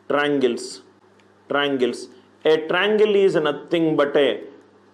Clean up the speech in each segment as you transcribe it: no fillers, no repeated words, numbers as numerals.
Triangles. Triangles. A triangle is nothing but a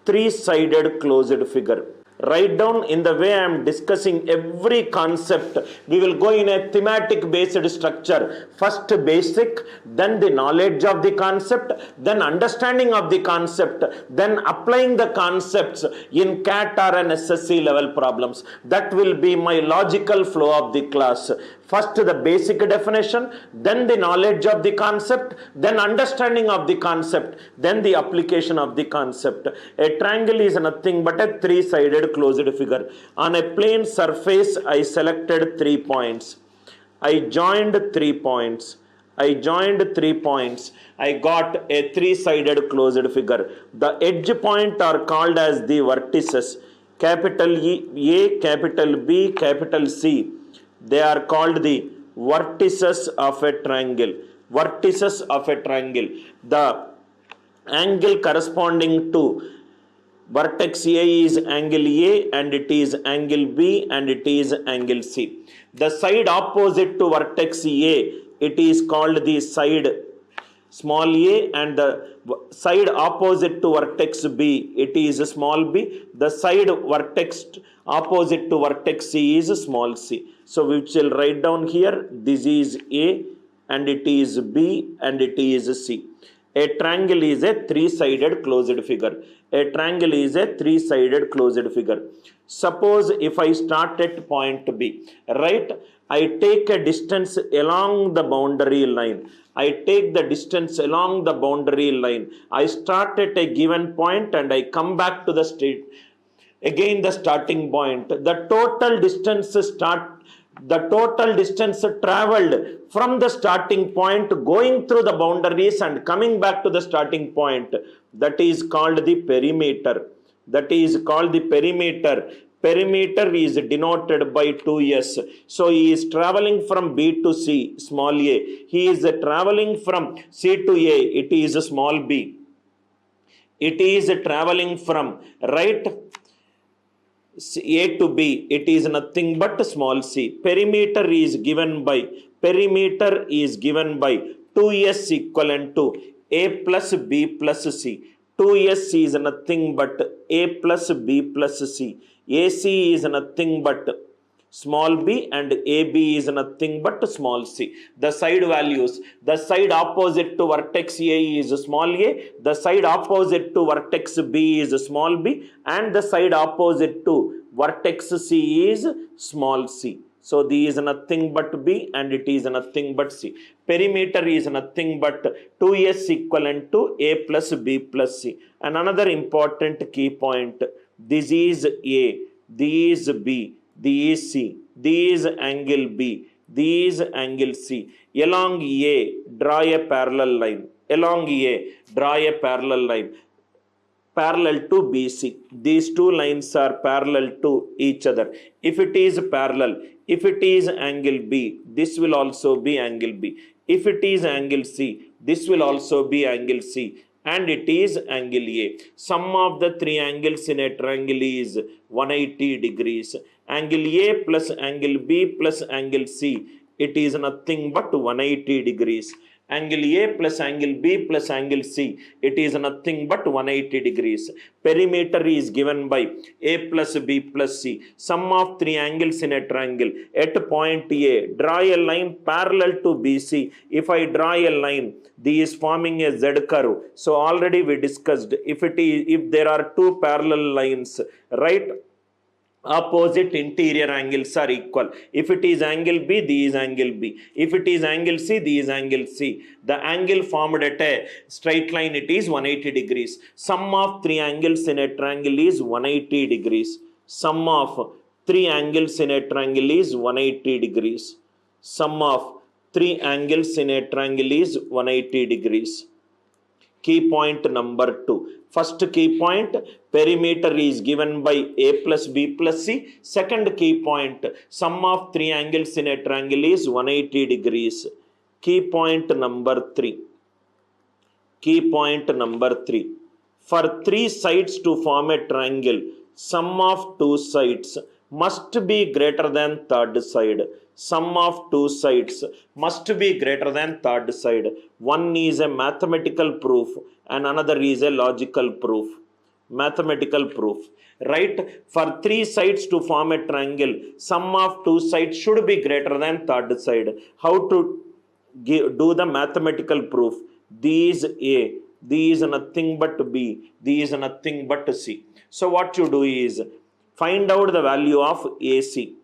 three-sided closed figure. Write down in the way I am discussing every concept. We will go in a thematic based structure. First basic, then the knowledge of the concept, then understanding of the concept, then applying the concepts in CAT or an SSC level problems. That will be my logical flow of the class. First the basic definition, then the knowledge of the concept, then understanding of the concept, then the application of the concept. A triangle is nothing but a three-sided closed figure. On a plane surface, I selected 3 points. I joined 3 points. I got a three-sided closed figure. The edge point are called as the vertices. Capital A, capital B, capital C. They are called the vertices of a triangle. Vertices of a triangle. The angle corresponding to vertex A is angle A, and it is angle B, and it is angle C. The side opposite to vertex A, it is called the side small a, and the side opposite to vertex B, it is small b. The side vertex opposite to vertex C is small c. So we shall write down here, this is A, and it is B, and it is C. A triangle is a three-sided closed figure. A triangle is a three-sided closed figure. Suppose if I start at point B, right? I take a distance along the boundary line. I take the distance along the boundary line. I start at a given point and I come back to the state. Again the starting point. The total distance traveled from the starting point, going through the boundaries and coming back to the starting point, that is called the perimeter. That is called the perimeter. Perimeter is denoted by 2s. So he is traveling from B to C, small a. He is traveling from C to A, it is small b. It is traveling from right A to B, it is nothing but small c. Perimeter is given by 2s equivalent to A plus B plus C. 2s is nothing but A plus B plus C. AC is nothing but small b, and AB is nothing but small c. The side values, the side opposite to vertex A is small a, the side opposite to vertex B is small b, and the side opposite to vertex C is small c. So these is nothing but B, and it is nothing but C. Perimeter is nothing but 2s equivalent to A plus B plus C. And another important key point, this is A, this is B, this is C, this is angle B, this is angle C. Along A, draw a parallel line. Along A, draw a parallel line. Parallel to BC. These two lines are parallel to each other. If it is parallel, if it is angle B, this will also be angle B. If it is angle C, this will also be angle C. And it is angle A. Sum of the three angles in a triangle is 180 degrees. Angle A plus angle B plus angle C, it is nothing but 180 degrees. Angle A plus angle B plus angle C, it is nothing but 180 degrees. Perimeter is given by A plus B plus C. Sum of three angles in a triangle. At point A, draw a line parallel to BC. If I draw a line, this is forming a Z curve. So already we discussed, if there are two parallel lines, right? Opposite interior angles are equal. If it is angle B, this is angle B. If it is angle C, this is angle C. The angle formed at a straight line, it is 180 degrees. Sum of three angles in a triangle is 180 degrees. Sum of three angles in a triangle is 180 degrees. Sum of three angles in a triangle is 180 degrees. Key point number 2. First key point, perimeter is given by A plus B plus C. Second key point, sum of three angles in a triangle is 180 degrees. Key point number 3. Key point number 3. For three sides to form a triangle, sum of two sides must be greater than third side. sum of two sides must be greater than third side. One is a mathematical proof and another is a logical proof. Mathematical proof, right? For three sides to form a triangle, sum of two sides should be greater than third side. How to do the mathematical proof? These A, these nothing but B, these nothing but C. So what you do is find out the value of AC.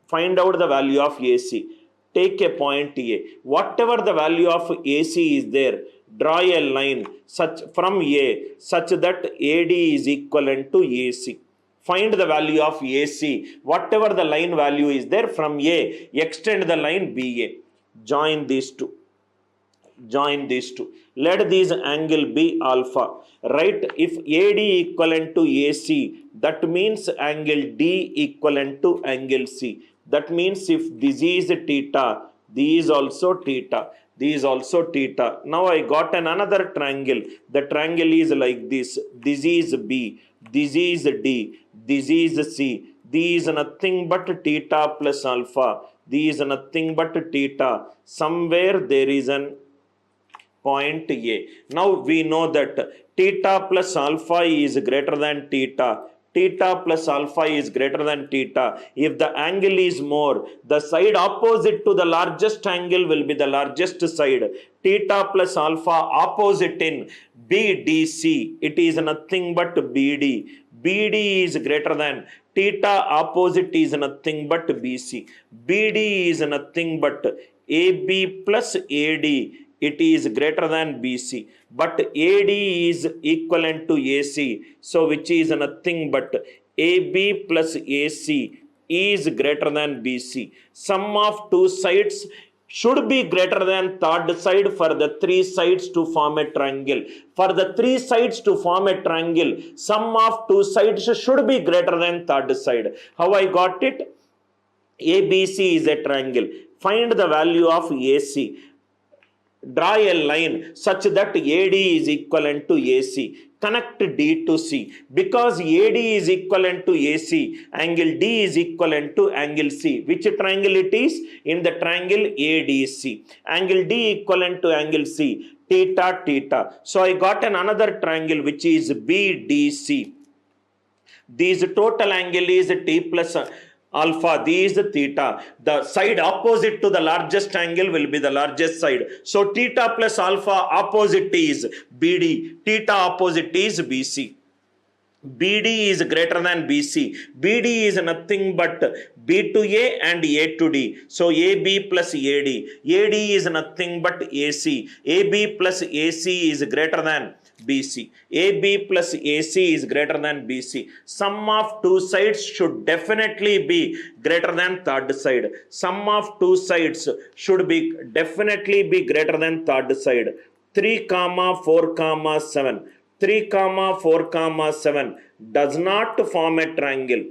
Find out the value of AC. Take a point A. Whatever the value of AC is there, draw a line such from A such that AD is equivalent to AC. Find the value of AC. Whatever the line value is there from A, extend the line BA. Join these two. Join these two. Let this angle be alpha. Right? If AD equivalent to AC, that means angle D equivalent to angle C. That means if this is theta, this is also theta. This is also theta. Now I got another triangle. The triangle is like this. This is B. This is D. This is C. This is nothing but theta plus alpha. This is nothing but theta. Somewhere there is an point A. Now we know that theta plus alpha is greater than theta. Theta plus alpha is greater than theta. If the angle is more, the side opposite to the largest angle will be the largest side. Theta plus alpha opposite in BDC, it is nothing but BD. BD is greater than theta opposite is nothing but BC. BD is nothing but AB plus AD. It is greater than BC, but AD is equivalent to AC, so which is nothing but AB plus AC is greater than BC. Sum of two sides should be greater than third side for the three sides to form a triangle. For the three sides to form a triangle, sum of two sides should be greater than third side. How I got it? ABC is a triangle. Find the value of AC. Draw a line such that AD is equivalent to AC. Connect D to C. Because AD is equivalent to AC, angle D is equivalent to angle C. Which triangle it is? In the triangle ADC. Angle D equivalent to angle C. Theta, theta. So I got another triangle which is BDC. This total angle is T plus alpha, this is theta. The side opposite to the largest angle will be the largest side. So theta plus alpha opposite is BD. Theta opposite is BC. BD is greater than BC. BD is nothing but B to A and A to D. So AB plus AD. AD is nothing but AC. AB plus AC is greater than BC. AB plus AC is greater than BC. Sum of two sides should definitely be greater than third side. Sum of two sides should be definitely be greater than third side. 3, 4, 7. 3, 4, 7 does not form a triangle.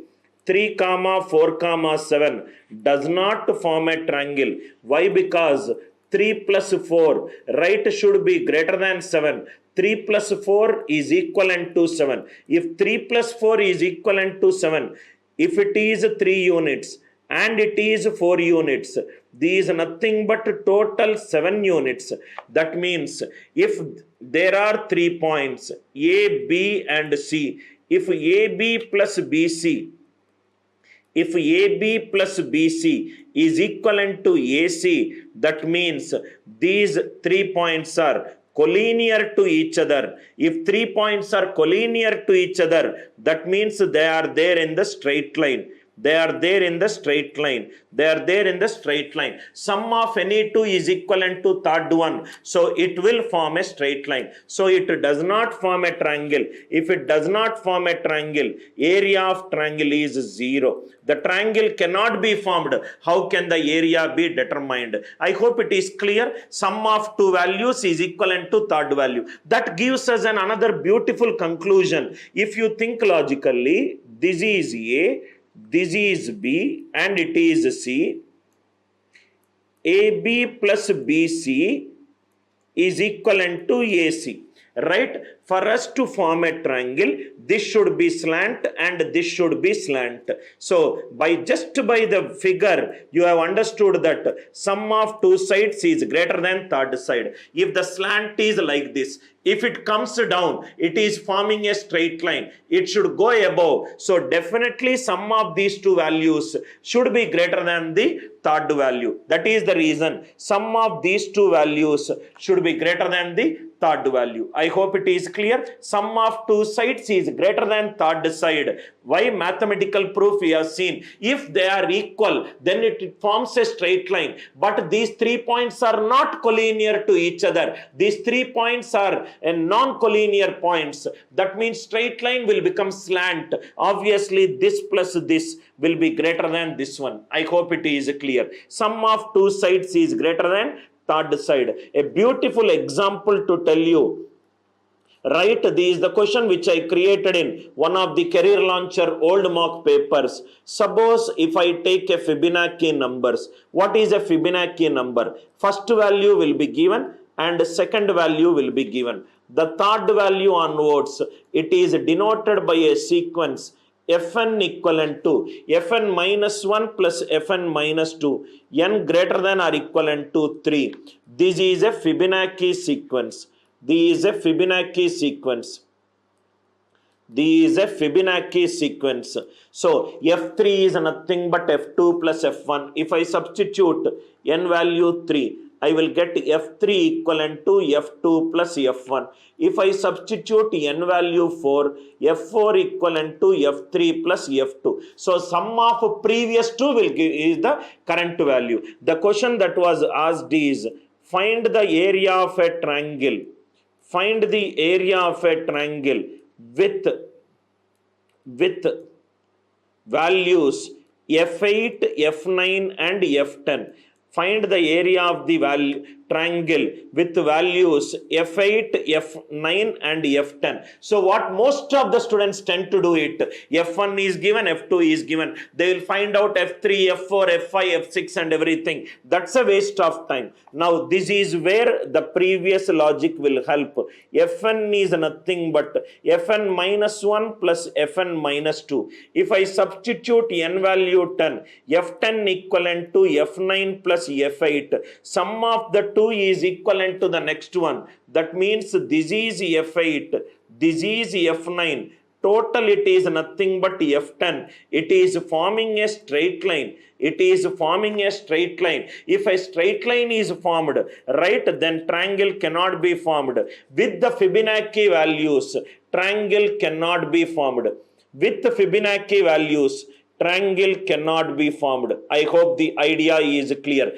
3, 4, 7 does not form a triangle. Why? Because 3 plus 4, right, should be greater than 7. 3 plus 4 is equivalent to 7. If 3 plus 4 is equivalent to 7, if it is 3 units and it is 4 units, these nothing but total 7 units. That means if there are 3 points A, B and C, if AB plus BC, if AB plus BC is equivalent to AC, that means these 3 points are collinear to each other. If 3 points are collinear to each other, that means they are there in the straight line. They are there in the straight line. They are there in the straight line. Sum of any two is equivalent to third one. So it will form a straight line. So it does not form a triangle. If it does not form a triangle, area of triangle is 0. The triangle cannot be formed. How can the area be determined? I hope it is clear. Sum of two values is equivalent to third value. That gives us another beautiful conclusion. If you think logically, this is A, this is B and it is C. AB plus BC is equivalent to AC. right? For us to form a triangle, this should be slant and this should be slant. So by the figure, you have understood that sum of two sides is greater than third side. If the slant is like this, if it comes down, it is forming a straight line. It should go above. So definitely sum of these two values should be greater than the third value. That is the reason sum of these two values should be greater than the third value. I hope it is clear. Sum of two sides is greater than third side. Why? Mathematical proof we have seen. If they are equal, then it forms a straight line. But these 3 points are not collinear to each other. These 3 points are non-collinear points. That means straight line will become slant. Obviously, this plus this will be greater than this one. I hope it is clear. Sum of two sides is greater than third side. A beautiful example to tell you. Right, this is the question which I created in one of the career launcher old mock papers. Suppose if I take a Fibonacci numbers. What is a Fibonacci number? First value will be given and second value will be given. The third value onwards, it is denoted by a sequence Fn equivalent to Fn minus 1 plus Fn minus 2, n greater than or equivalent to 3. This is a Fibonacci sequence. This is a Fibonacci sequence. This is a Fibonacci sequence. So F3 is nothing but F2 plus F1. If I substitute n value 3, I will get F3 equivalent to F2 plus F1. If I substitute n value 4, F4 equivalent to F3 plus F2. So sum of previous two will give is the current value. The question that was asked is, find the area of a triangle. Find the area of a triangle with values F8, F9 and F10. Find the area of the triangle with values F8, F9 and F10. So what most of the students tend to do it, F1 is given, F2 is given. They will find out F3, F4, F5, F6 and everything. That's a waste of time. Now this is where the previous logic will help. Fn is nothing but Fn minus 1 plus Fn minus 2. If I substitute n value 10, F10 equivalent to F9 plus F8. Sum of the two is equivalent to the next one. That means this is F8, this is F9. Total it is nothing but F10. It is forming a straight line. It is forming a straight line. If a straight line is formed, right, then triangle cannot be formed. With the Fibonacci values, triangle cannot be formed. With the Fibonacci values, triangle cannot be formed. I hope the idea is clear.